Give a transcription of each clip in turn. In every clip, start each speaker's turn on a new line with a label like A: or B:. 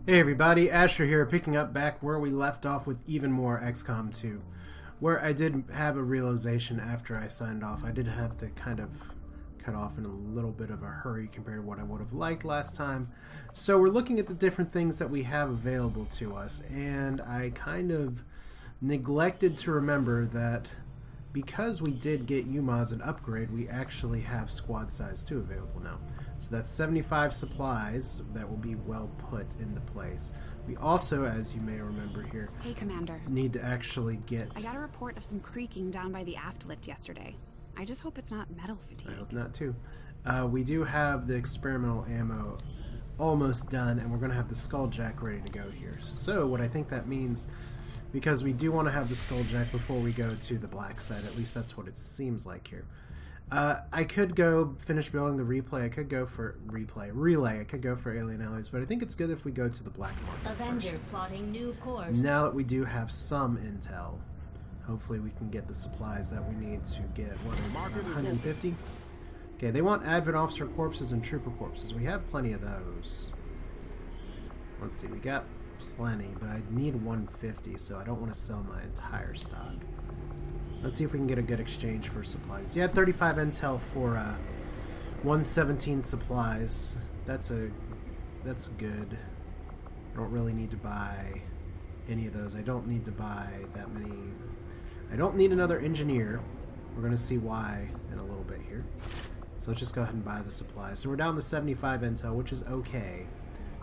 A: Hey everybody, Asher here, picking up back where we left off with even more XCOM 2, where I did have a realization after I signed off. I did have to kind of cut off in a little bit of a hurry compared to what I would have liked last time. So we're looking at the different things that we have available to us, and I kind of neglected to remember that because we did get UMA's an upgrade, we actually have squad size 2 available now. So that's 75 supplies that will be well put into place. We also, as you may remember here,
B: hey Commander,
A: need to actually get...
B: I got a report of some creaking down by the aft lift yesterday. I just hope it's not metal fatigue.
A: I hope not too. We do have the experimental ammo almost done, and we're going to have the Skulljack ready to go here. So what I think that means, because we do want to have the Skulljack before we go to the Blacksite, at least that's what it seems like here. I could go finish building the replay. I could go for relay. I could go for alien alloys, but I think it's good if we go to the black market
C: Avenger
A: first.
C: plotting new course.
A: Now that we do have some intel, hopefully we can get the supplies that we need to get, what is it, 150? Okay, they want advent officer corpses and trooper corpses. We have plenty of those. Let's see, we got plenty, but I need 150, so I don't want to sell my entire stock. Let's see if we can get a good exchange for supplies. Yeah, 35 intel for 117 supplies. That's good. I don't really need to buy any of those. I don't need to buy that many. I don't need another engineer. We're going to see why in a little bit here. So let's just go ahead and buy the supplies. So we're down to 75 intel, which is okay,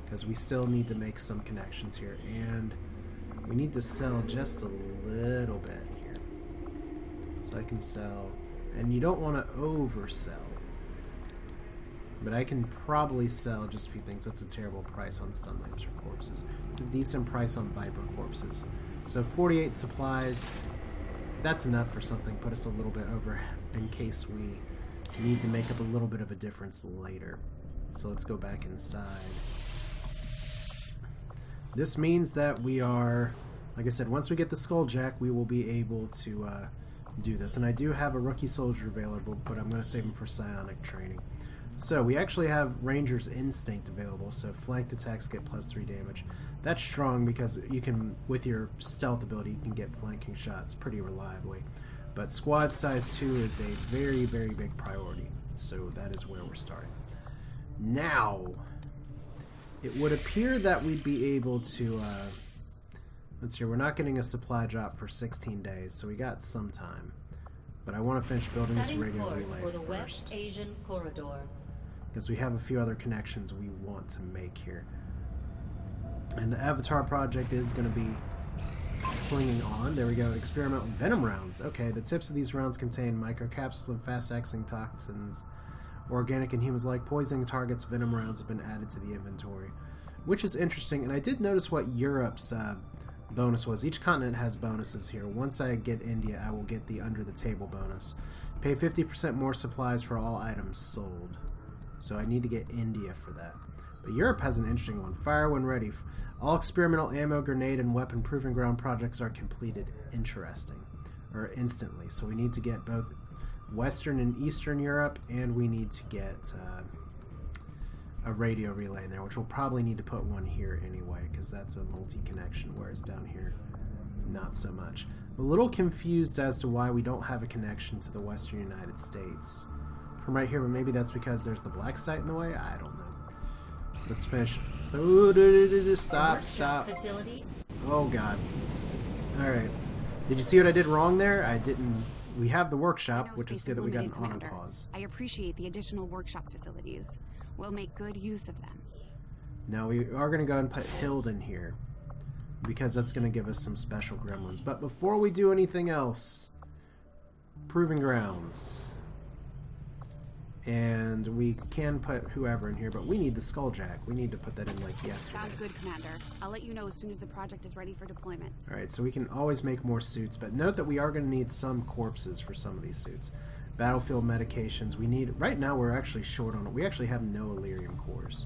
A: because we still need to make some connections here. And we need to sell just a little bit. So I can sell, and you don't want to oversell, but I can probably sell just a few things. That's a terrible price on stun lamps for corpses. It's a decent price on viper corpses. So 48 supplies, that's enough for something. Put us a little bit over in case we need to make up a little bit of a difference later. So let's go back inside. This means that we are, like I said, once we get the Skulljack, we will be able to do this. And I do have a rookie soldier available, but I'm going to save him for psionic training. So we actually have Ranger's Instinct available, so flanked attacks get +3 damage. That's strong because you can, with your stealth ability, you can get flanking shots pretty reliably. But squad size 2 is a very, very big priority, so that is where we're starting. Now, it would appear that we'd be able to... let's see, we're not getting a supply drop for 16 days, so we got some time. But I want to finish building this radio relay
C: for the
A: first.
C: West Asian corridor.
A: Because we have a few other connections we want to make here. And the Avatar project is going to be clinging on. There we go. Experimental venom rounds. Okay, the tips of these rounds contain microcapsules and fast-acting toxins. Organic and humans-like poisoning targets. Venom rounds have been added to the inventory, which is interesting. And I did notice what Europe's bonus was. Each continent has bonuses here. Once I get India, I will get the under the table bonus. Pay 50% more supplies for all items sold. So I need to get India for that. But Europe has an interesting one. Fire when ready. All experimental ammo, grenade, and weapon proving ground projects are completed. Interesting. Or instantly. So we need to get both Western and Eastern Europe, and we need to get a radio relay in there, which we'll probably need to put one here anyway, because that's a multi-connection, whereas down here, not so much. I'm a little confused as to why we don't have a connection to the Western United States from right here, but maybe that's because there's the Blacksite in the way? I don't know. Let's finish. Oh, stop. Oh, God. Alright. Did you see what I did wrong there? I didn't... We have the workshop, which is good that we got an auto pause.
B: I appreciate the additional workshop facilities. We'll make good use of them.
A: Now we are going to go and put Hild in here, because that's going to give us some special gremlins. But before we do anything else, Proving Grounds. And we can put whoever in here, but we need the Skulljack. We need to put that in like yesterday.
B: Sounds good, Commander. I'll let you know as soon as the project is ready for deployment.
A: Alright, so we can always make more suits, but note that we are going to need some corpses for some of these suits. Battlefield medications. We need... Right now we're actually short on it. We actually have no Illyrium cores,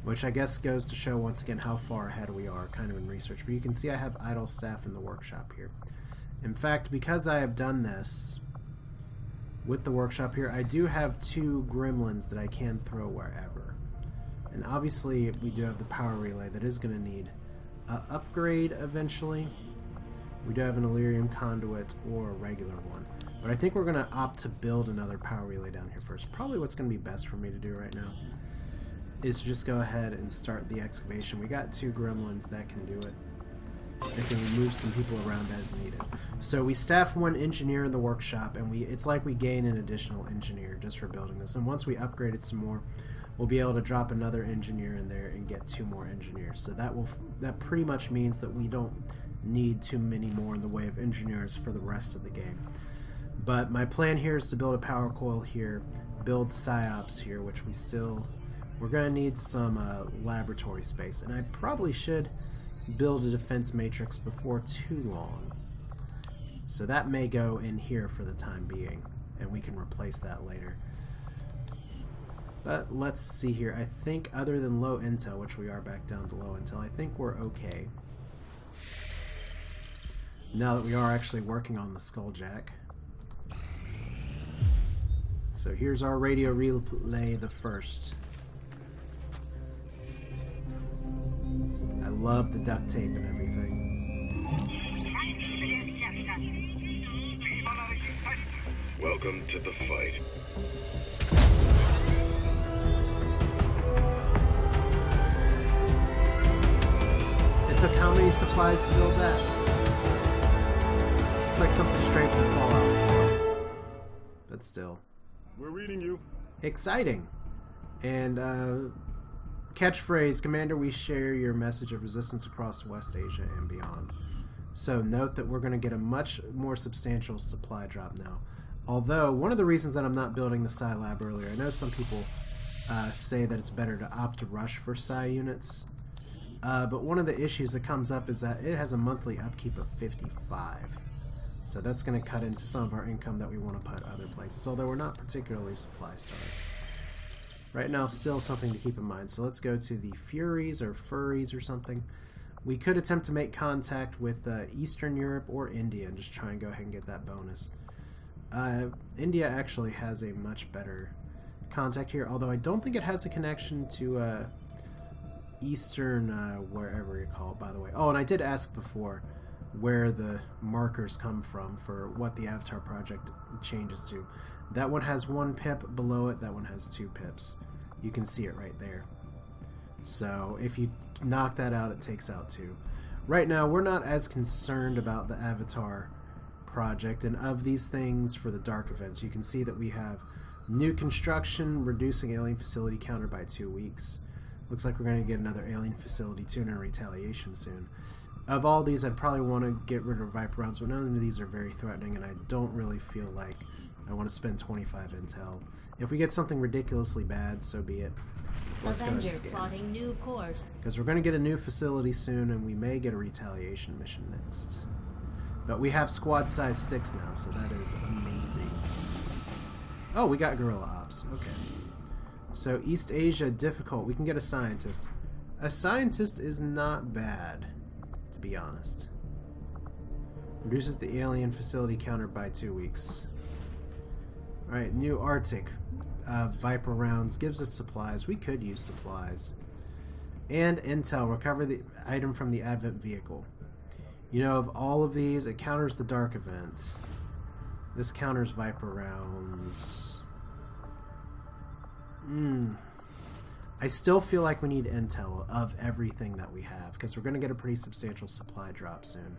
A: which I guess goes to show once again how far ahead we are kind of in research. But you can see I have idle staff in the workshop here. In fact, because I have done this with the workshop here, I do have 2 gremlins that I can throw wherever. And obviously we do have the power relay that is going to need an upgrade eventually. We do have an Illyrium conduit or a regular one. But I think we're going to opt to build another power relay down here first. Probably what's going to be best for me to do right now is to just go ahead and start the excavation. We got 2 gremlins that can do it. They can move some people around as needed. So we staff 1 engineer in the workshop, and it's like we gain an additional engineer just for building this. And once we upgrade it some more, we'll be able to drop another engineer in there and get 2 more engineers. So that pretty much means that we don't need too many more in the way of engineers for the rest of the game. But my plan here is to build a power coil here, build PSYOPs here, which we're going to need some laboratory space. And I probably should build a defense matrix before too long. So that may go in here for the time being, and we can replace that later. But let's see here. I think other than low intel, which we are back down to low intel, I think we're okay. Now that we are actually working on the Skulljack. So here's our radio relay, the first. I love the duct tape and everything.
D: Welcome to the fight.
A: It took how many supplies to build that? It's like something straight from Fallout 4. But still.
D: We're reading you.
A: Exciting. And catchphrase, Commander, we share your message of resistance across West Asia and beyond. So note that we're going to get a much more substantial supply drop now. Although, one of the reasons that I'm not building the Psi Lab earlier, I know some people say that it's better to opt to rush for Psi units. But one of the issues that comes up is that it has a monthly upkeep of 55. So that's going to cut into some of our income that we want to put other places, although we're not particularly supply starved. Right now, still something to keep in mind. So let's go to the Furies or Furries or something. We could attempt to make contact with Eastern Europe or India and just try and go ahead and get that bonus. India actually has a much better contact here, although I don't think it has a connection to Eastern, wherever you call it, by the way. Oh, and I did ask before where the markers come from for what the Avatar project changes to. That one has 1 pip below it, that one has 2 pips. You can see it right there. So if you knock that out, it takes out 2. Right now, we're not as concerned about the Avatar project, and of these things for the dark events, you can see that we have new construction, reducing alien facility counter by 2 weeks. Looks like we're going to get another alien facility tune and retaliation soon. Of all these, I'd probably want to get rid of Viper rounds, but none of these are very threatening, and I don't really feel like I want to spend 25 intel. If we get something ridiculously bad, so be it. Let's go ahead and scan.
C: Plotting new course.
A: Because we're going to get a new facility soon, and we may get a retaliation mission next. But we have squad size 6 now, so that is amazing. Oh, we got guerrilla ops. Okay. So East Asia, difficult. We can get a scientist. A scientist is not bad, to be honest. Reduces the alien facility counter by 2 weeks. Alright, new Arctic. Viper rounds. Gives us supplies. We could use supplies. And intel. Recover the item from the Advent vehicle. You know, of all of these, it counters the dark events. This counters Viper rounds. I still feel like we need intel of everything that we have, because we're going to get a pretty substantial supply drop soon.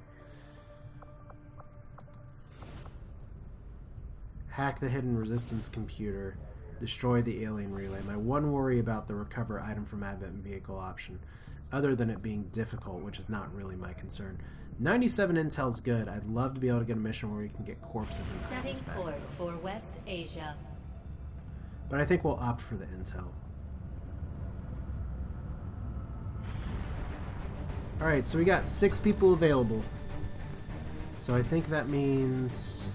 A: Hack the hidden resistance computer. Destroy the alien relay. My one worry about the recover item from Advent vehicle option, other than it being difficult, which is not really my concern. 97 intel's good. I'd love to be able to get a mission where we can get corpses and items back.
C: Setting course for West Asia.
A: But I think we'll opt for the intel. Alright, so we got 6 people available. So I think that means...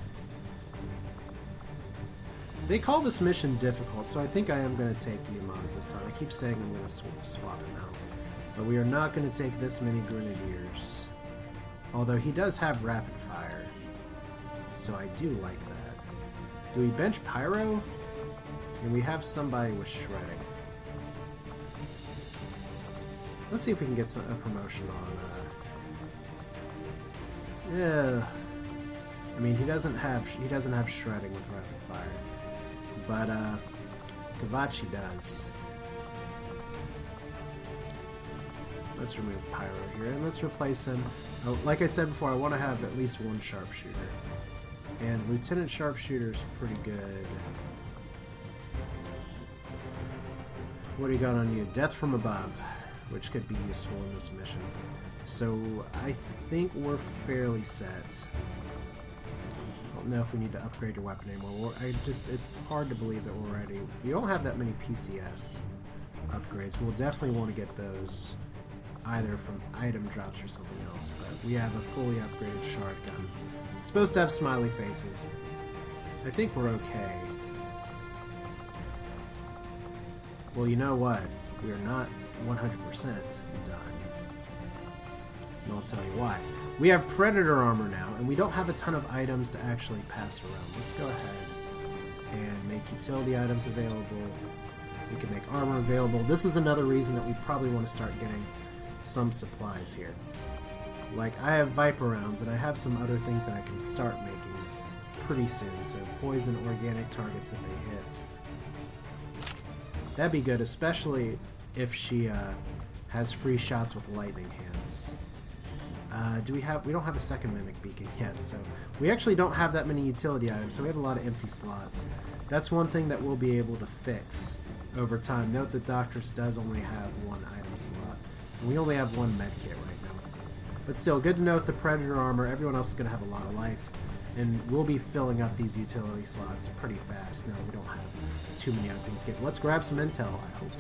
A: They call this mission difficult, so I think I am going to take Yamaz this time. I keep saying I'm going to swap him out. But we are not going to take this many Grenadiers. Although he does have rapid fire. So I do like that. Do we bench Pyro? And we have somebody with shredding. Let's see if we can get a promotion on. Yeah. I mean, he doesn't have shredding with rapid fire, but Kavachi does. Let's remove Pyro here, and let's replace him. Oh, like I said before, I want to have at least one sharpshooter, and Lieutenant Sharpshooter's pretty good. What do you got on you? Death from above, which could be useful in this mission. So I think we're fairly set. I don't know if we need to upgrade your weapon anymore. It's hard to believe that we're ready. We don't have that many PCS upgrades. We'll definitely want to get those either from item drops or something else, but we have a fully upgraded shard gun. It's supposed to have smiley faces. I think we're okay. Well, you know what? We are not 100% done. And I'll tell you why. We have Predator armor now, and we don't have a ton of items to actually pass around. Let's go ahead and make utility items available. We can make armor available. This is another reason that we probably want to start getting some supplies here. Like, I have Viper rounds, and I have some other things that I can start making pretty soon. So, poison organic targets that they hit. That'd be good, especially if she has free shots with lightning hands. We don't have a second mimic beacon yet, so we actually don't have that many utility items, so we have a lot of empty slots. That's one thing that we'll be able to fix over time. Note that Doctress does only have one item slot, and we only have one medkit right now. But still, good to note the Predator armor. Everyone else is going to have a lot of life, and we'll be filling up these utility slots pretty fast now that we don't have too many other things to get. Let's grab some intel, I hope.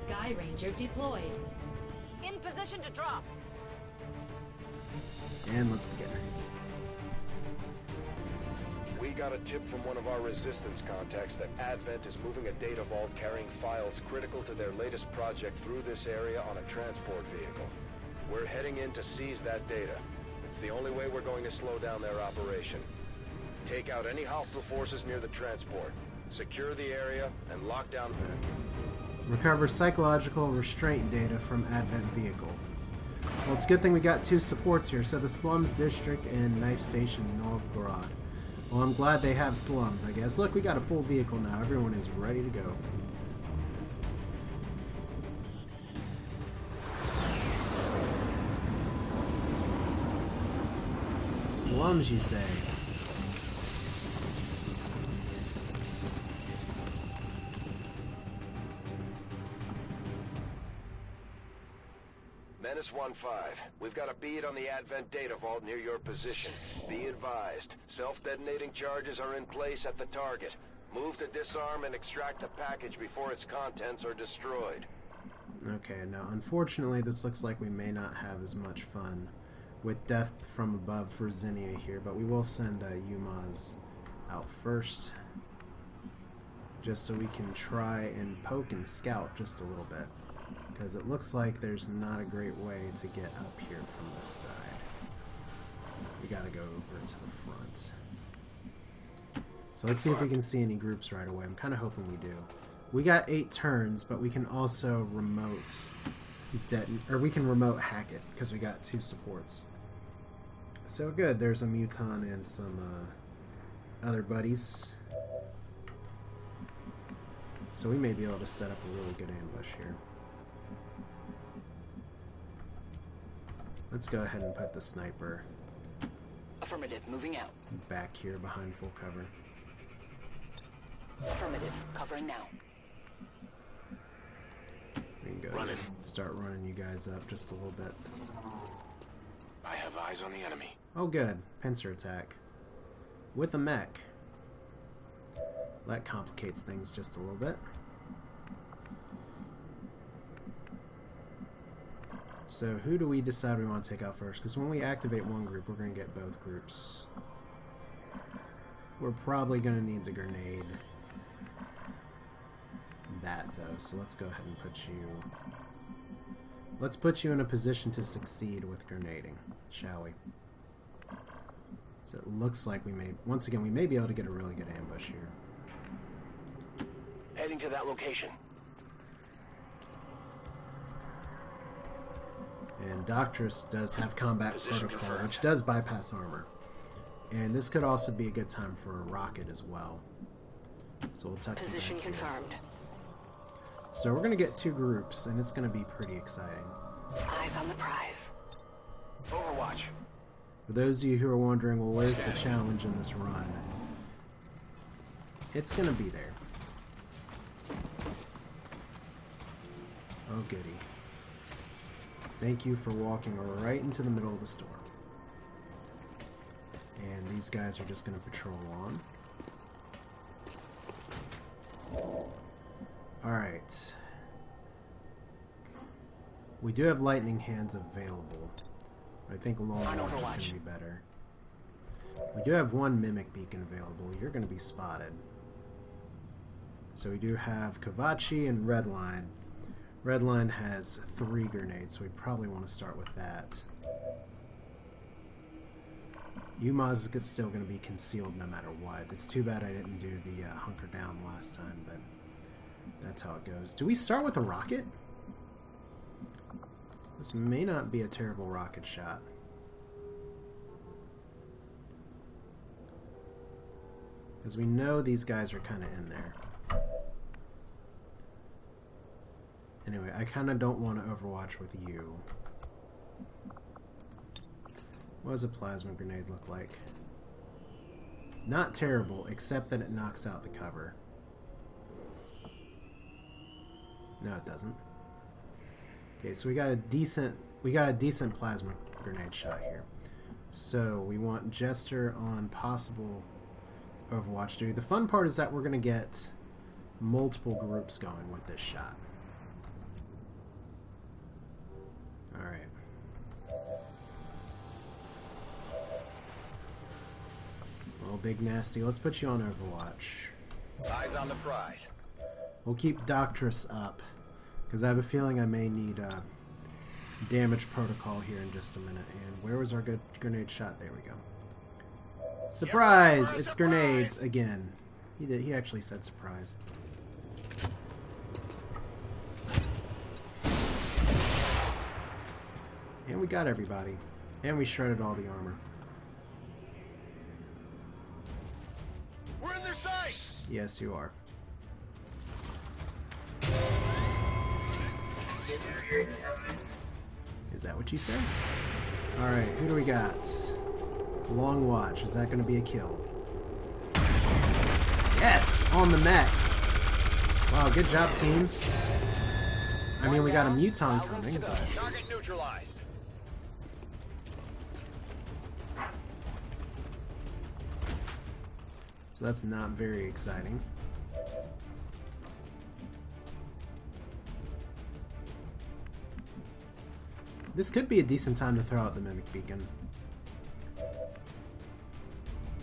C: Sky Ranger deployed.
E: In position to drop.
A: And let's begin.
D: We got a tip from one of our resistance contacts that Advent is moving a data vault carrying files critical to their latest project through this area on a transport vehicle. We're heading in to seize that data. It's the only way we're going to slow down their operation. Take out any hostile forces near the transport. Secure the area and lock down
A: Recover psychological restraint data from Advent vehicle. Well, it's a good thing we got two supports here. So the Slums District and Knife Station Novgorod. Well, I'm glad they have slums, I guess. Look, we got a full vehicle now. Everyone is ready to go. Slums, you say?
D: Menace 1-5. We've got a bead on the Advent data vault near your position. Be advised, self-detonating charges are in place at the target. Move to disarm and extract the package before its contents are destroyed.
A: Okay, now unfortunately this looks like we may not have as much fun with Death from Above for Zinnia here, but we will send Yumaz out first, just so we can try and poke and scout just a little bit. Because it looks like there's not a great way to get up here from this side. We gotta go over to the front. So let's see if we can see any groups right away. I'm kind of hoping we do. We got 8 turns, but we can also remote we can remote hack it because we got 2 supports. So good. There's a Muton and some other buddies. So we may be able to set up a really good ambush here. Let's go ahead and put the sniper
E: Affirmative, moving out.
A: back here behind full cover.
E: Affirmative, covering now.
A: We can go just start running you guys up just a little bit.
D: I have eyes on the enemy.
A: Oh good, pincer attack. With a mech. That complicates things just a little bit. So who do we decide we want to take out first? Because when we activate one group, we're going to get both groups. We're probably going to need a grenade. That, though. So let's go ahead and put you... Let's put you in a position to succeed with grenading, shall we? So it looks like we may, once again, we may be able to get a really good ambush here.
E: Heading to that location.
A: And Doctress does have combat
D: Position
A: protocol,
D: confirmed.
A: which does bypass armor. And this could also be a good time for a rocket as well. So we'll tuck you
E: Position
A: back here.
E: confirmed.
A: So we're going to get 2 groups, and it's going to be pretty exciting.
E: Eyes on the prize.
D: Overwatch.
A: For those of you who are wondering, well, where's the challenge in this run? It's going to be there. Oh, goody. Thank you for walking right into the middle of the storm. And these guys are just going to patrol on. Alright. We do have lightning hands available. I think long
E: On
A: range is going
E: Overwatch.
A: to be better. We do have 1 mimic beacon available. You're going to be spotted. So we do have Kavachi and Redline. Redline has 3 grenades, so we probably want to start with that. Umaz is still going to be concealed no matter what. It's too bad I didn't do the hunker down last time, but that's how it goes. Do we start with a rocket? This may not be a terrible rocket shot. Because we know these guys are kind of in there. Anyway, I kind of don't want to overwatch with you. What does a plasma grenade look like? Not terrible, except that it knocks out the cover. No, it doesn't. Okay, so we got a decent plasma grenade shot here. So we want Jester on possible Overwatch duty. The fun part is that we're gonna get multiple groups going with this shot. Alright. Well, Big Nasty, let's put you on Overwatch.
D: Eyes on the prize.
A: We'll keep Doctress up, because I have a feeling I may need damage protocol here in just a minute. And where was our good grenade shot? There we go. Surprise! It's grenades again. He actually said surprise. And we got everybody. And we shredded all the armor.
D: We're in their sights!
A: Yes, you are. Is that what you said? Alright, who do we got? Long Watch. Is that going to be a kill? Yes! On the mech! Wow, good job, team. I mean, we got a Muton coming, but...
D: Target neutralized.
A: So that's not very exciting. This could be a decent time to throw out the Mimic Beacon.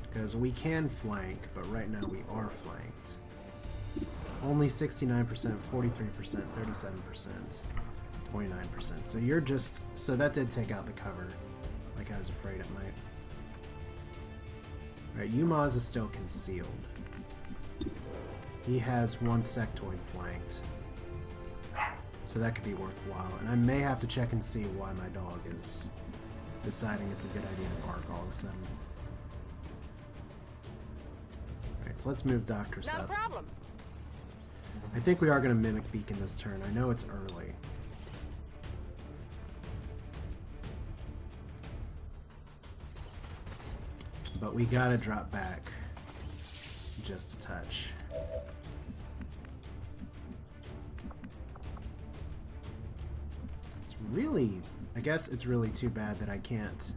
A: Because we can flank, but right now we are flanked. Only 69%, 43%, 37%, 29%. So you're just... So that did take out the cover, like I was afraid it might. Alright, Umaz is still concealed. He has 1 sectoid flanked. So that could be worthwhile. And I may have to check and see why my dog is deciding it's a good idea to bark all of a sudden. Alright, so let's move Doctress up.
E: Not a problem.
A: I think we are going to Mimic Beacon this turn. I know it's early. But we gotta drop back just a touch. It's really, I guess it's really too bad that I can't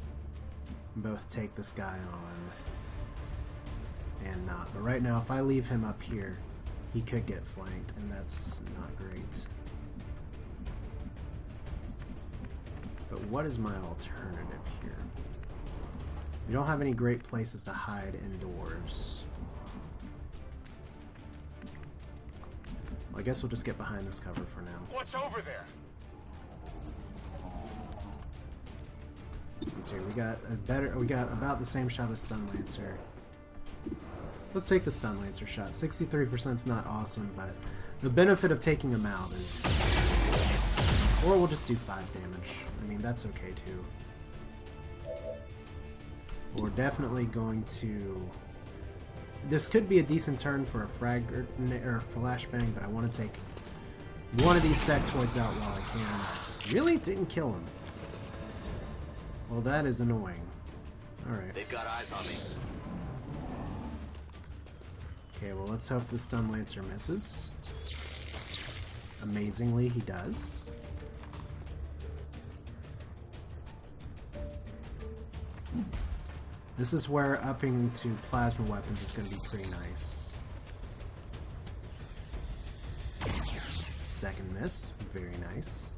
A: both take this guy on and not. But right now, if I leave him up here, he could get flanked, and that's not great. But what is my alternative here? We don't have any great places to hide indoors. Well, I guess we'll just get behind this cover for now.
D: What's over there?
A: achievements here. We got about the same shot as Stun Lancer. Let's take the Stun Lancer shot. 63% is not awesome, but the benefit of taking him out is... Or we'll just do 5 damage. I mean, that's okay too. We're definitely going to... This could be a decent turn for a or flashbang, but I want to take one of these sectoids out while I can. Really? Didn't kill him. Well, that is annoying. Alright.
E: They've got eyes on me.
A: Okay, well, let's hope the Stun Lancer misses. Amazingly, he does. This is where upping to plasma weapons is going to be pretty nice. Second miss. Very nice.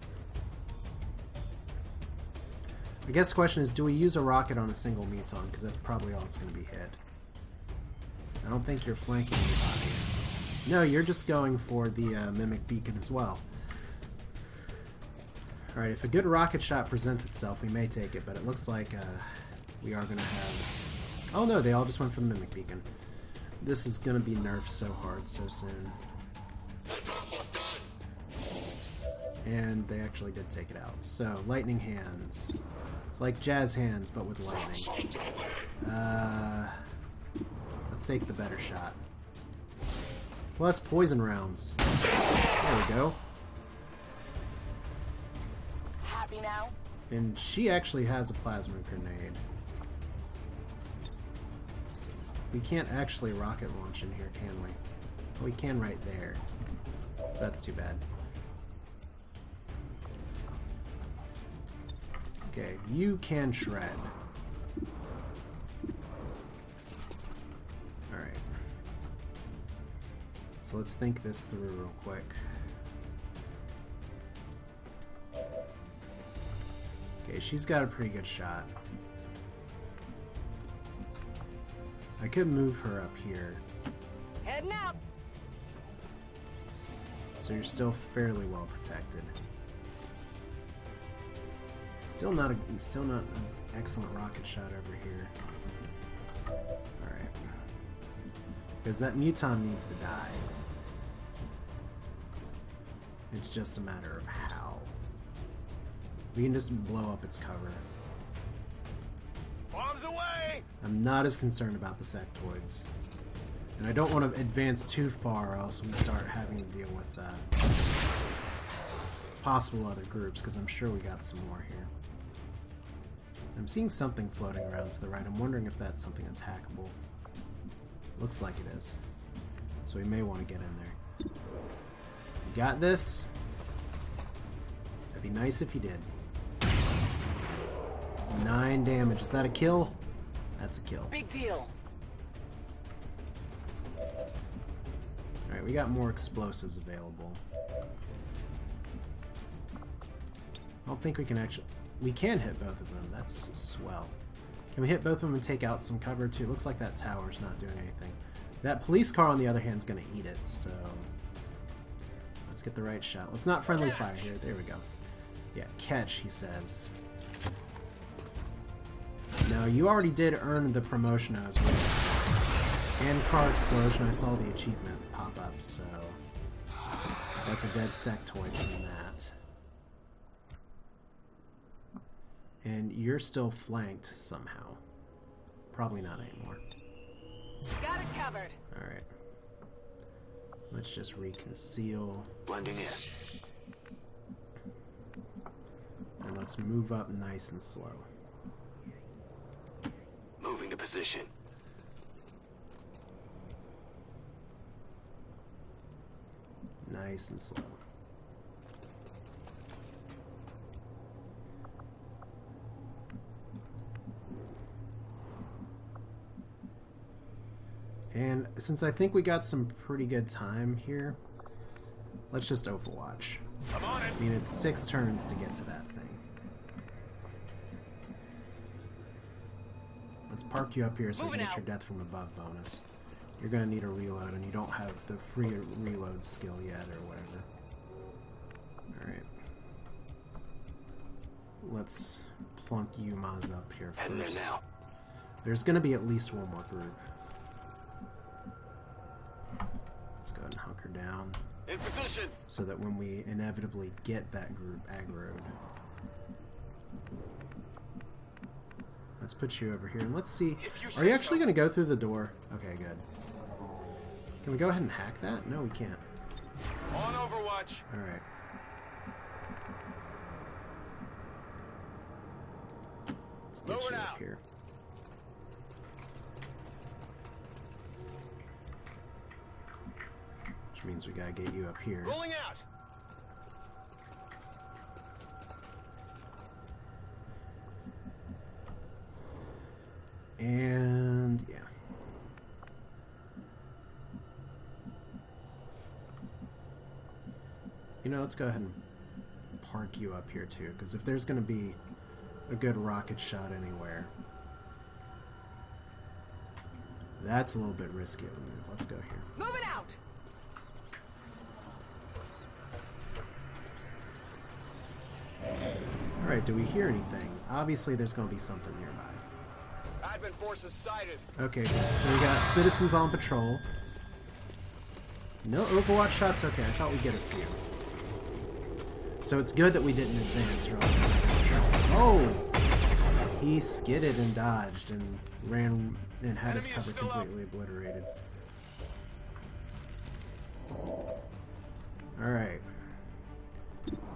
A: I guess the question is, do we use a rocket on a single Meton? Because that's probably all it's going to be hit. I don't think you're flanking anybody. No, you're just going for the Mimic Beacon as well. Alright, if a good rocket shot presents itself, we may take it, but it looks like we are going to have... Oh no, they all just went for the Mimic Beacon. This is going to be nerfed so hard so soon. And they actually did take it out. So, Lightning Hands. It's like Jazz Hands, but with lightning. Let's take the better shot. Plus poison rounds. There we go.
E: Happy now?
A: And she actually has a plasma grenade. We can't actually rocket launch in here, can we? Oh, we can right there. So that's too bad. Okay, you can shred. Alright. So let's think this through real quick. Okay, she's got a pretty good shot. I could move her up here.
E: Heading out.
A: So you're still fairly well protected. Still not an excellent rocket shot over here. Alright. Because that Muton needs to die. It's just a matter of how. We can just blow up its cover.
E: Bombs away!
A: I'm not as concerned about the sectoids. And I don't want to advance too far, or else we start having to deal with possible other groups, because I'm sure we got some more here. I'm seeing something floating around to the right. I'm wondering if that's something that's hackable. Looks like it is. So we may want to get in there. You got this? That'd be nice if you did. 9 damage. Is that a kill? That's a kill.
E: Big deal.
A: Alright, we got more explosives available. I don't think we can actually... We can hit both of them. That's swell. Can we hit both of them and take out some cover too? Looks like that tower's not doing anything. That police car, on the other hand, is going to eat it, so... Let's get the right shot. Let's not friendly fire here. There we go. Yeah, catch, he says. Now, you already did earn the promotion I was with. And car explosion, I saw the achievement pop up, so... That's a dead sectoid from that. And you're still flanked somehow. Probably not anymore.
E: Got it covered.
A: Alright. Let's just reconceal.
E: Blending in.
A: And let's move up nice and slow.
E: Moving to position.
A: Nice and slow. And since I think we got some pretty good time here, let's just overwatch.
E: I'm on it.
A: I mean, it's 6 turns to get to that thing. Let's park you up here so we can get your death from above bonus. You're going to need a reload, and you don't have the free reload skill yet, or whatever. Alright. let's plunk UMAs up here
E: Heading there
A: first.
E: now.
A: There's going to be at least one more group. Let's go ahead and hunker down
E: In position.
A: so that when we inevitably get that group aggroed. Let's put you over here and let's see. Are you actually going to go through the door? Okay, good. Can we go ahead and hack that? No, we can't.
E: On Overwatch.
A: Alright. Let's get
E: Lower
A: you
E: now.
A: up here. Which means we gotta get you up here.
E: Rolling out.
A: And yeah. You know, let's go ahead and park you up here too, because if there's going to be a good rocket shot anywhere, that's a little bit risky of a move. Let's go here.
E: Move it out.
A: Alright, do we hear anything? Obviously there's going to be something nearby.
E: Advent forces sighted.
A: Okay, good. So we got citizens on patrol. No Overwatch shots? Okay, I thought we'd get a few. So it's good that we didn't advance, or else we'd have been in trouble. Oh! He skidded and dodged and ran and had his
E: Enemy is
A: cover
E: still up.
A: completely obliterated. Alright.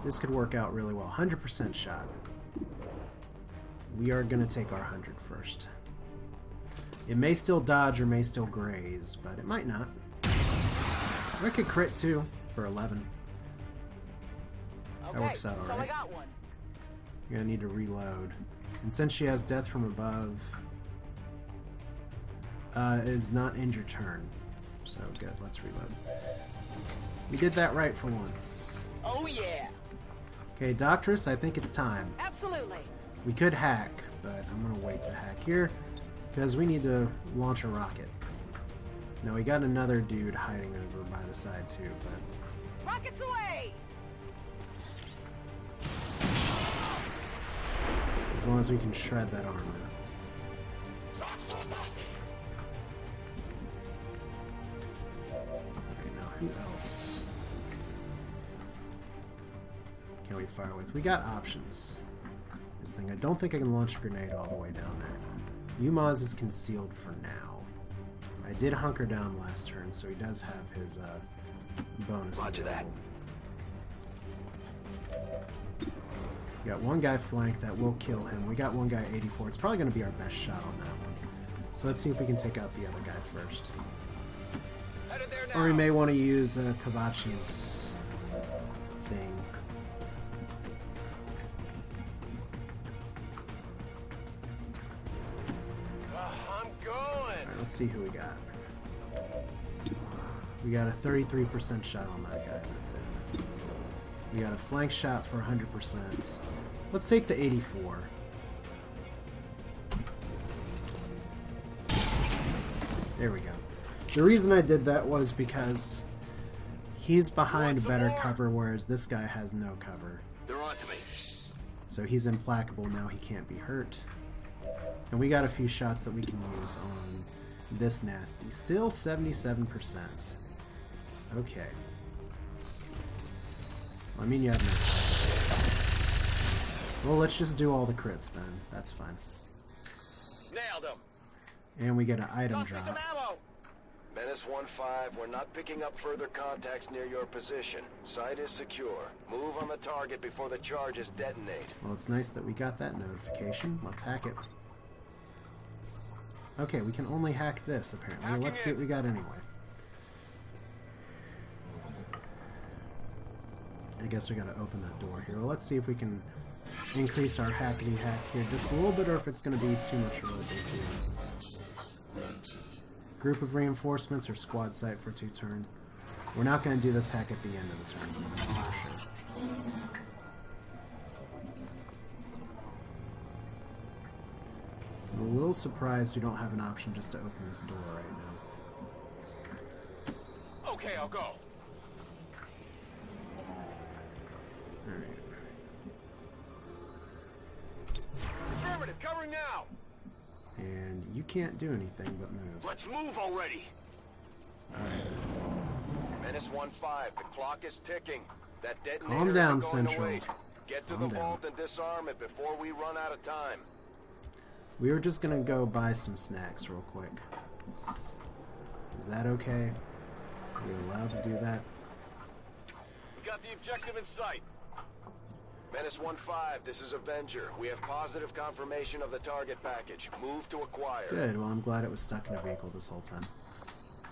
A: This could work out really well. 100% shot. We are going to take our 100 first. It may still dodge or may still graze, but it might not. I could crit too for 11. That works out alright. You're gonna need to reload. And since she has death from above, it is not end your turn. So good, let's reload. We did that right for once.
E: Oh yeah.
A: Okay, Doctress, I think it's time.
E: Absolutely.
A: We could hack, but I'm gonna wait to hack here because we need to launch a rocket. Now we got another dude hiding over by the side too, but
E: Rockets away.
A: as long as we can shred that armor. Okay, now who else can we fire with? We got options. This thing, I don't think I can launch a grenade all the way down there. Umaz is concealed for now. I did hunker down last turn, so he does have his bonus.
E: Roger that.
A: We got one guy flanked that will kill him. We got one guy 84. It's probably going to be our best shot on that one. So let's see if we can take out the other guy first.
E: Headed there now.
A: Or we may want to use Kabachi's thing.
E: I'm going.
A: Alright, let's see who we got. We got a 33% shot on that guy. That's it. We got a flank shot for 100%. Let's take the 84. There we go. The reason I did that was because he's behind better cover, whereas this guy has no cover.
E: They're on to me.
A: So he's implacable now, he can't be hurt. And we got a few shots that we can use on this nasty. Still 77%. Okay. I mean, you have no. Well, let's just do all the crits then. That's fine.
E: Nailed him.
A: And we get an item
E: Toss me some
A: drop.
E: ammo.
D: Menace 1-5, we're not picking up further contacts near your position. Site is secure. Move on the target before the charges detonate.
A: Well, it's nice that we got that notification. Let's hack it. Okay, we can only hack this, apparently. Well, let's see what we got anyway. I guess we gotta open that door here. Well, let's see if we can increase our hackety hack here just a little bit, or if it's gonna be too much of a big deal. Group of reinforcements or squad site for 2 turn. We're not gonna do this hack at the end of the turn, that's for sure. I'm a little surprised we don't have an option just to open this door right now.
E: Okay, I'll go.
A: Alright.
E: Affirmative, covering now.
A: And you can't do anything but move.
E: Let's move already.
D: Menace 1-5, the clock is ticking. That detonator
A: Calm down,
D: isn't going to
A: Central.
D: wait. Get to
A: Calm
D: the
A: down.
D: vault and disarm it before we run out of time.
A: We were just gonna go buy some snacks real quick. Is that okay? Are we allowed to do that?
E: We got the objective in sight.
D: Menace 1-5, this is Avenger. We have positive confirmation of the target package. Move to acquire.
A: Good, well I'm glad it was stuck in a vehicle this whole time.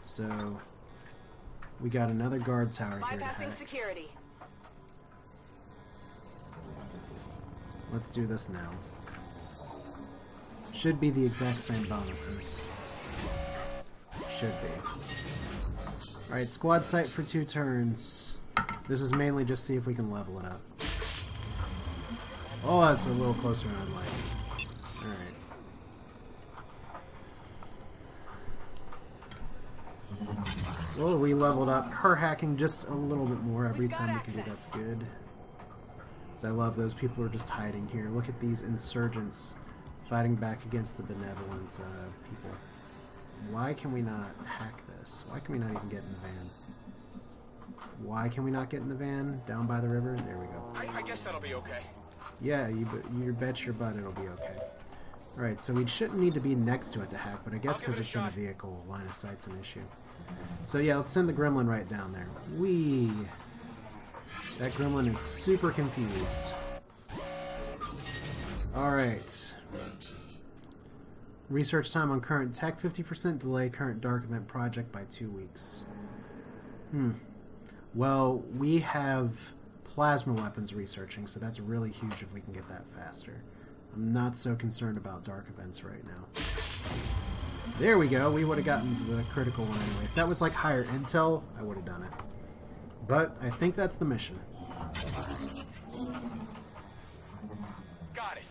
A: So, we got another guard tower here to
F: Bypassing
A: hack.
F: security.
A: Let's do this now. Should be the exact same bonuses. Should be. Alright, squad site for 2 turns. This is mainly just see if we can level it up. Oh, that's a little closer than I'd like. Alright. Well, we leveled up her hacking just a little bit more every time we can do. That's good. So I love those people who are just hiding here. Look at these insurgents fighting back against the benevolent people. Why can we not hack this? Why can we not even get in the van? Why can we not get in the van? Down by the river? There we go.
E: I guess that'll be okay.
A: Yeah, you bet your butt it'll be okay. Alright, so we shouldn't need to be next to it to hack, but I guess
E: I'll give
A: because
E: it a
A: it's in a
E: shot.
A: vehicle, line of sight's an issue. So yeah, let's send the gremlin right down there. Whee! That gremlin is super confused. Alright. Research time on current tech, 50% delay current dark event project by 2 weeks. Well, we have plasma weapons researching, so that's really huge if we can get that faster. I'm not so concerned about dark events right now. There we go. We would have gotten the critical one anyway. If that was like higher intel, I would have done it. But I think that's the mission.
E: Got it.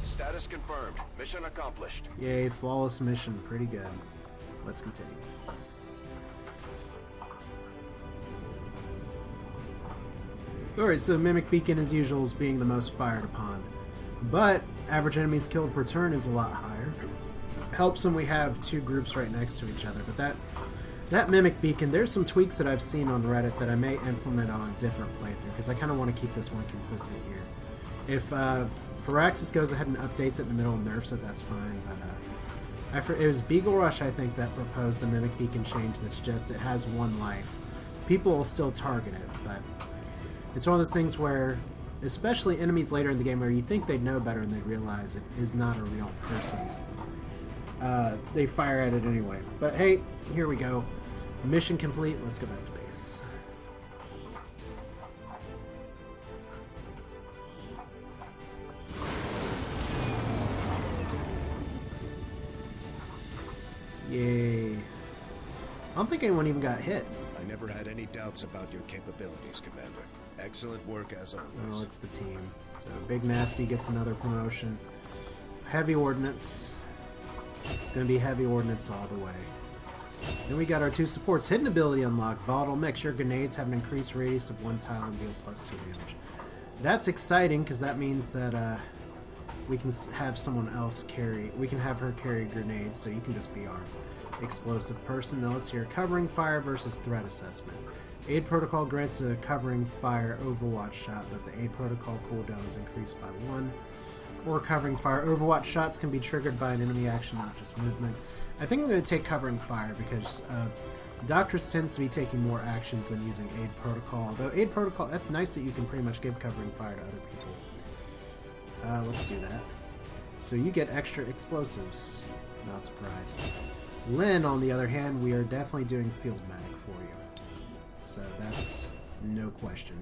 D: Status confirmed. Mission accomplished.
A: Yay, flawless mission. Pretty good. Let's continue. Alright, so Mimic Beacon as usual is being the most fired upon. But average enemies killed per turn is a lot higher. Helps when we have 2 groups right next to each other. But that Mimic Beacon, there's some tweaks that I've seen on Reddit that I may implement on a different playthrough, because I kind of want to keep this one consistent here. If Firaxis goes ahead and updates it in the middle and nerfs it, that's fine. But it was Beagle Rush, I think, that proposed a Mimic Beacon change that's just, it has 1 life. People will still target it, but it's one of those things where, especially enemies later in the game where you think they'd know better and they realize it is not a real person, they fire at it anyway. But hey, here we go. Mission complete. Let's go back to base. Yay. I don't think anyone even got hit.
G: I never had any doubts about your capabilities, Commander. Excellent work as always.
A: Well, it's the team. So Big Nasty gets another promotion. Heavy Ordnance. It's going to be Heavy Ordnance all the way. Then we got our 2 supports. Hidden ability unlocked. Volatile Mix. Your grenades have an increased radius of 1 tile and deal +2 damage. That's exciting because that means that we can have someone else carry. We can have her carry grenades, so you can just be our explosive person. Now let's hear covering fire versus threat assessment. Aid protocol grants a covering fire overwatch shot, but the aid protocol cooldown is increased by 1. Or covering fire overwatch shots can be triggered by an enemy action, not just movement. I think I'm going to take covering fire because Doctress tends to be taking more actions than using aid protocol. Though aid protocol, that's nice that you can pretty much give covering fire to other people. Let's do that. So you get extra explosives. Not surprised. Lynn, on the other hand, we are definitely doing field medic for you. So that's no question.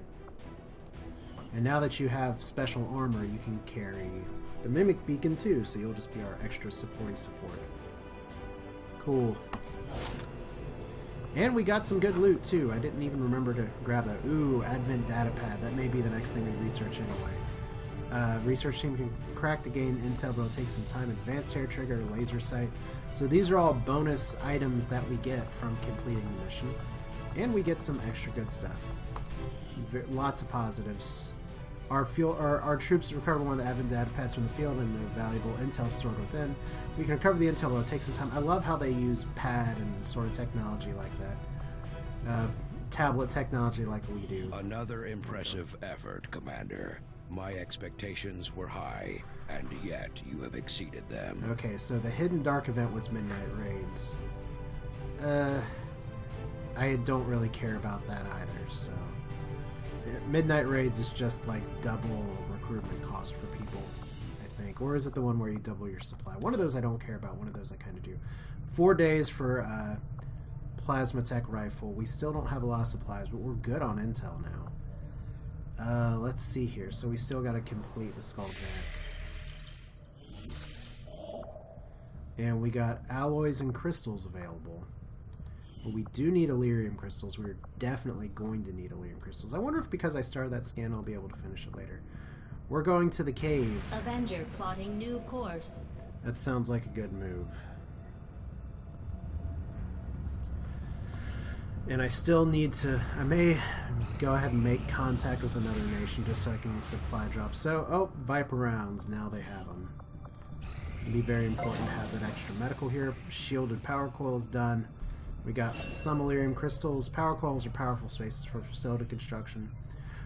A: And now that you have special armor, you can carry the Mimic Beacon too, so you'll just be our extra supporty support. Cool. And we got some good loot too. I didn't even remember to grab that. Ooh, Advent Datapad. That may be the next thing we research anyway. Research team can crack to gain intel, but it'll take some time. Advanced hair trigger, laser sight. So these are all bonus items that we get from completing the mission. And we get some extra good stuff. Lots of positives. Our troops recover one of the advent data pads from the field and their valuable intel stored within. We can recover the intel, but it'll take some time. I love how they use pad and sort of technology like that. Tablet technology like we do.
G: Another impressive effort, Commander. My expectations were high, and yet you have exceeded them.
A: Okay, so the hidden dark event was Midnight Raids. I don't really care about that either, so... Midnight Raids is just like double recruitment cost for people, I think. Or is it the one where you double your supply? One of those I don't care about, one of those I kind of do. 4 days for Plasma Tech Rifle. We still don't have a lot of supplies, but we're good on intel now. Let's see here. So we still got to complete the Skulljack. And we got alloys and crystals available. But we do need Illyrium crystals. We're definitely going to need Illyrium crystals. I wonder if because I started that scan I'll be able to finish it later. We're going to the cave.
C: Avenger plotting new course.
A: That sounds like a good move. And I still need to... I may go ahead and make contact with another nation just so I can supply drops. So, oh, Viper rounds. Now they have them. It'd be very important to have that extra medical here. Shielded power coil is done. We got some Illyrium crystals. Power coils are powerful spaces for facility construction.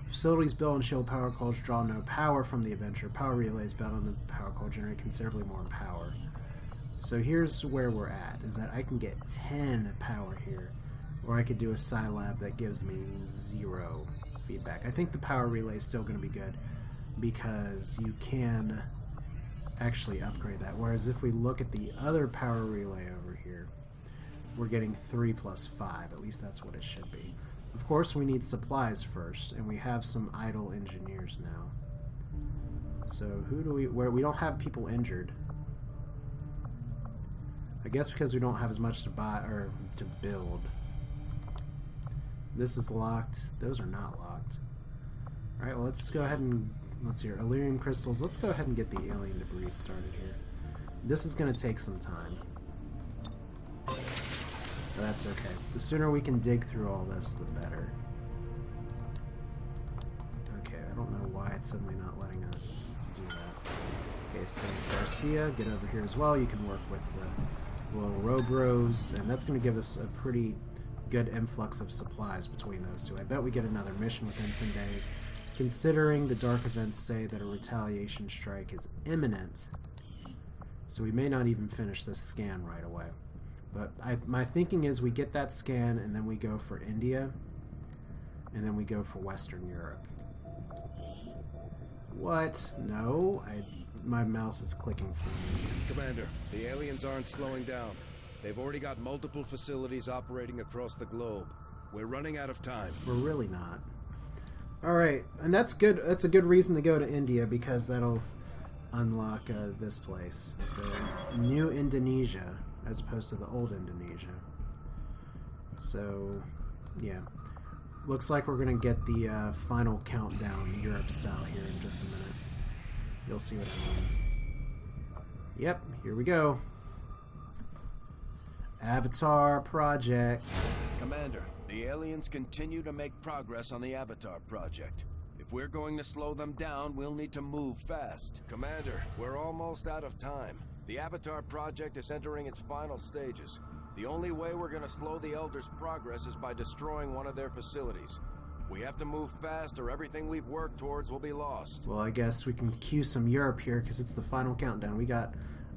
A: Facilities built and shield power coils draw no power from the Adventure. Power relays built on the power coil generate considerably more power. So here's where we're at, is that I can get 10 power here. Or I could do a Scilab that gives me 0 feedback. I think the power relay is still going to be good because you can actually upgrade that. Whereas if we look at the other power relay over here, we're getting 3 plus 5. At least that's what it should be. Of course, we need supplies first, and we have some idle engineers now. So who do we don't have people injured. I guess because we don't have as much to buy or to build. This is locked. Those are not locked. Alright, well, let's go ahead and... Let's see here. Illyrium crystals. Let's go ahead and get the alien debris started here. This is going to take some time. But that's okay. The sooner we can dig through all this, the better. Okay, I don't know why it's suddenly not letting us do that. Okay, so Garcia, get over here as well. You can work with the little Robros, and that's going to give us a pretty good influx of supplies between those two. I bet we get another mission within 10 days. Considering the dark events say that a retaliation strike is imminent, so we may not even finish this scan right away. But my thinking is we get that scan and then we go for India and then we go for Western Europe. What? No, my mouse is clicking for me.
G: Commander, the aliens aren't slowing down. They've already got multiple facilities operating across the globe. We're running out of time.
A: We're really not. Alright, and that's good. That's a good reason to go to India because that'll unlock this place. So, New Indonesia as opposed to the old Indonesia. So, yeah. Looks like we're going to get the final countdown Europe style here in just a minute. You'll see what I mean. Yep, here we go. Avatar Project.
G: Commander, the aliens continue to make progress on the Avatar Project. If we're going to slow them down, we'll need to move fast. Commander, we're almost out of time. The Avatar Project is entering its final stages. The only way we're going to slow the Elders' progress is by destroying one of their facilities. We have to move fast or everything we've worked towards will be lost.
A: Well, I guess we can cue some Europe here because it's the final countdown. We got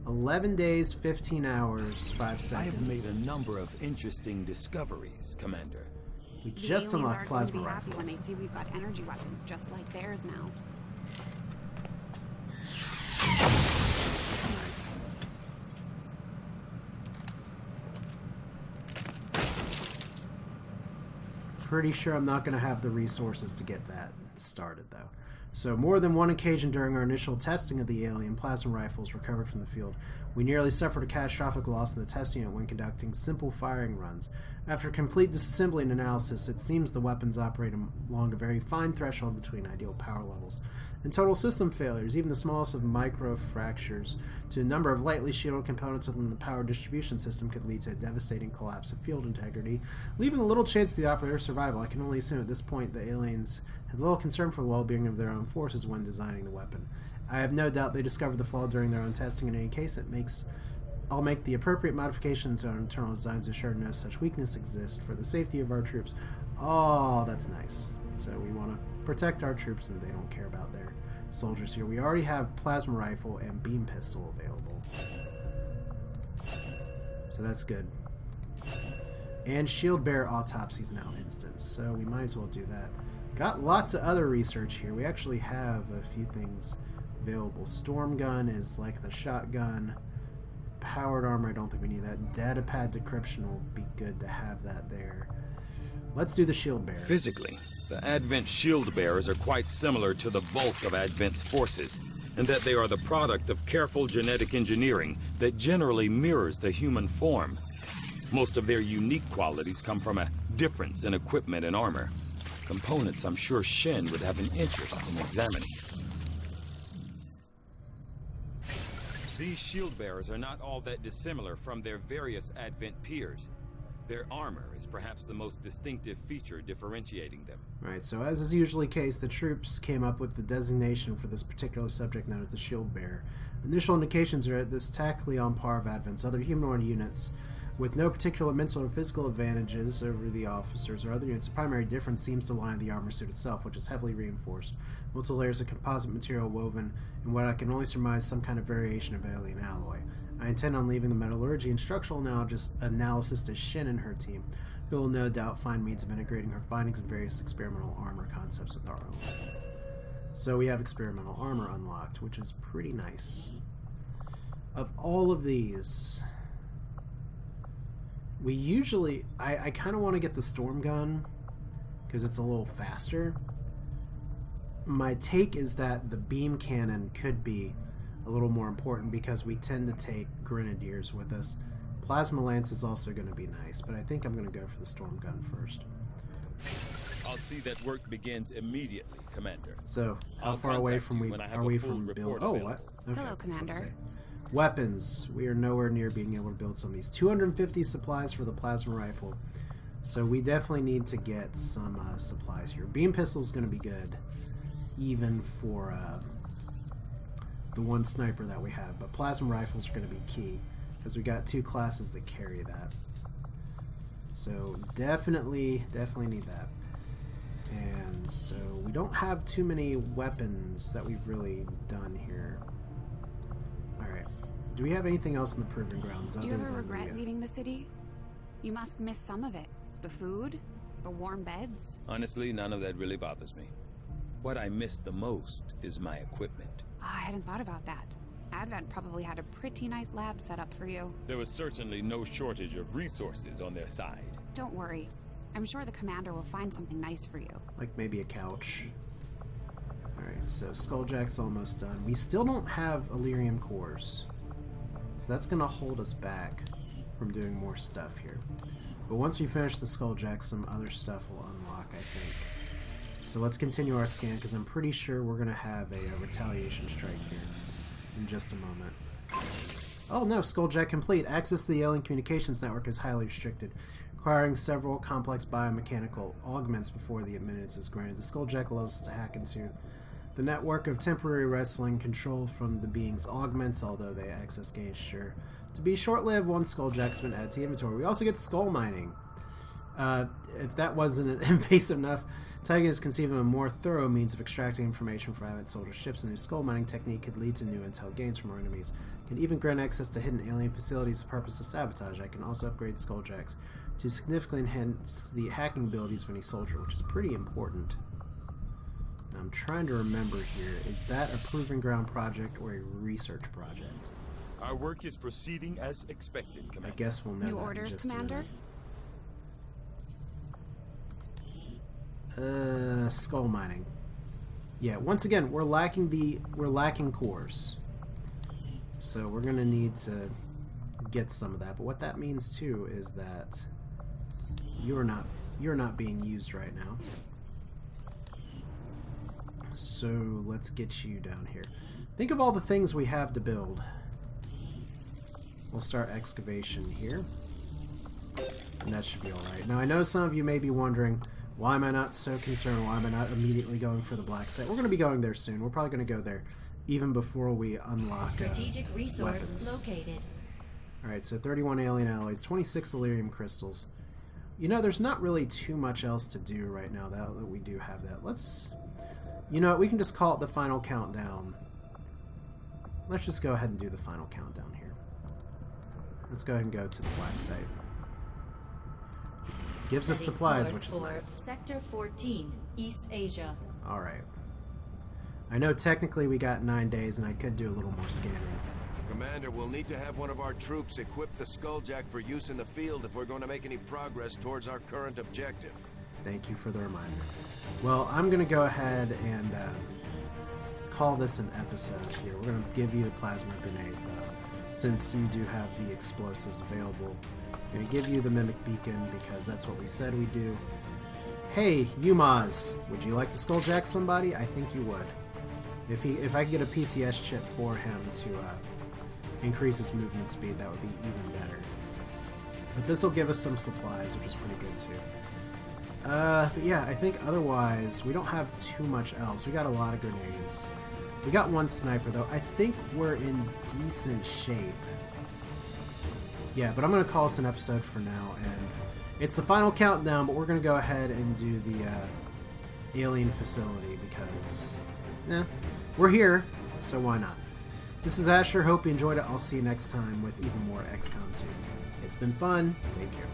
A: 11 days, 15 hours, 5 seconds.
F: I have made a number of interesting discoveries, Commander.
A: We just unlocked plasma
B: rifles.
A: rifles.
B: When they see we've got energy weapons just like theirs now.
A: That's nice. Pretty sure I'm not going to have the resources to get that started, though. So, more than one occasion during our initial testing of the alien plasma rifles recovered from the field, we nearly suffered a catastrophic loss in the test unit when conducting simple firing runs. After complete disassembly and analysis, it seems the weapons operate along a very fine threshold between ideal power levels and total system failures, even the smallest of micro fractures to a number of lightly shielded components within the power distribution system could lead to a devastating collapse of field integrity, leaving a little chance to the operator's survival. I can only assume at this point the aliens had little concern for the well-being of their own forces when designing the weapon. I have no doubt they discovered the flaw during their own testing. In any case, I'll make the appropriate modifications to our internal designs to ensure no such weakness exists for the safety of our troops. Oh, that's nice. So we want to protect our troops and they don't care about their soldiers here. We already have plasma rifle and beam pistol available. So that's good. And shield bearer autopsy is now instant, so we might as well do that. Got lots of other research here. We actually have a few things available. Storm gun is like the shotgun. Powered armor, I don't think we need that. Data pad decryption will be good to have that there. Let's do the shield bearer.
F: Physically, the Advent shield bearers are quite similar to the bulk of Advent's forces, in that they are the product of careful genetic engineering that generally mirrors the human form. Most of their unique qualities come from a difference in equipment and armor. Components I'm sure Shen would have an interest in examining. These shield bearers are not all that dissimilar from their various Advent peers. Their armor is perhaps the most distinctive feature differentiating them.
A: Right, so as is usually the case, the troops came up with the designation for this particular subject known as the shield bearer. Initial indications are that this tactically on par of Advent's other humanoid units, with no particular mental or physical advantages over the officers or other units. The primary difference seems to lie in the armor suit itself, which is heavily reinforced. Multiple layers of composite material woven in what I can only surmise some kind of variation of alien alloy. I intend on leaving the metallurgy and structural analysis to Shin and her team, who will no doubt find means of integrating her findings in various experimental armor concepts with our own. So we have experimental armor unlocked, which is pretty nice. Of all of these, we usually... I kind of want to get the storm gun, because it's a little faster. My take is that the beam cannon could be a little more important because we tend to take grenadiers with us. Plasma lance is also going to be nice, but I think I'm going to go for the storm gun first.
F: I'll see that work begins immediately, Commander.
A: So, how far away from are we from build? Oh, what? Okay,
B: Hello, Commander.
A: Weapons. We are nowhere near being able to build some of these. 250 supplies for the plasma rifle. So we definitely need to get some supplies here. Beam pistol is going to be good, even for the one sniper that we have. But plasma rifles are going to be key, because we got two classes that carry that. So definitely need that. And so we don't have too many weapons that we've really done here. Alright. Do we have anything else in the proving grounds?
B: Do you ever regret leaving the city? You must miss some of it. The food? The warm beds?
F: Honestly, none of that really bothers me. What I miss the most is my equipment.
B: I hadn't thought about that. Advent probably had a pretty nice lab set up for you.
F: There was certainly no shortage of resources on their side.
B: Don't worry. I'm sure the commander will find something nice for you.
A: Like maybe a couch. Alright, so Skulljack's almost done. We still don't have Illyrium cores. So that's going to hold us back from doing more stuff here. But once we finish the Skulljack, some other stuff will unlock, I think. So let's continue our scan, because I'm pretty sure we're going to have a retaliation strike here in just a moment. Oh no, Skulljack complete. Access to the alien communications network is highly restricted, requiring several complex biomechanical augments before the admittance is granted. The Skulljack allows us to hack into the network of temporary wrestling control from the being's augments, although they access gains sure to be short-lived once Skulljack's been added to the inventory. We also get skull mining. If that wasn't invasive enough, Tigan is conceiving a more thorough means of extracting information from Advent soldier ships. A new skull mining technique could lead to new intel gains from our enemies. Can even grant access to hidden alien facilities for the purpose of sabotage. I can also upgrade Skulljacks to significantly enhance the hacking abilities of any soldier, which is pretty important. Now, I'm trying to remember here, is that a proving ground project or a research project?
F: Our work is proceeding as expected, Commander.
A: I guess we'll know
B: New
A: that
B: orders,
A: in just
B: Commander?
A: a minute. Skull mining. Yeah, once again, we're lacking cores. So we're gonna need to get some of that. But what that means too is that you're not being used right now. So let's get you down here. Think of all the things we have to build. We'll start excavation here. And that should be alright. Now I know some of you may be wondering, Why am I not so concerned? Why am I not immediately going for the Blacksite? We're going to be going there soon. We're probably going to go there even before we unlock
C: Strategic resource
A: weapons.
C: located.
A: Alright, so 31 alien alloys, 26 Illyrium crystals. You know, there's not really too much else to do right now that we do have that. Let's... You know what, we can just call it the final countdown. Let's just go ahead and do the final countdown here. Let's go ahead and go to the Blacksite. Gives us
C: Setting
A: supplies,
C: course
A: which is
C: for
A: nice.
C: Sector 14, East Asia.
A: Alright. I know technically we got 9 days and I could do a little more scanning.
G: Commander, we'll need to have one of our troops equip the Skulljack for use in the field if we're going to make any progress towards our current objective.
A: Thank you for the reminder. Well, I'm going to go ahead and call this an episode here. We're going to give you the plasma grenade, though, since you do have the explosives available. I'm going to give you the mimic beacon because that's what we said we do. Hey, Yumaz, would you like to skulljack somebody? I think you would. If I could get a PCS chip for him to increase his movement speed, that would be even better. But this will give us some supplies, which is pretty good too. But yeah, I think otherwise we don't have too much else. We got a lot of grenades. We got one sniper though. I think we're in decent shape. Yeah, but I'm going to call this an episode for now, and it's the final countdown, but we're going to go ahead and do the alien facility because, we're here, so why not? This is Asher. Hope you enjoyed it. I'll see you next time with even more XCOM 2. It's been fun. Take care.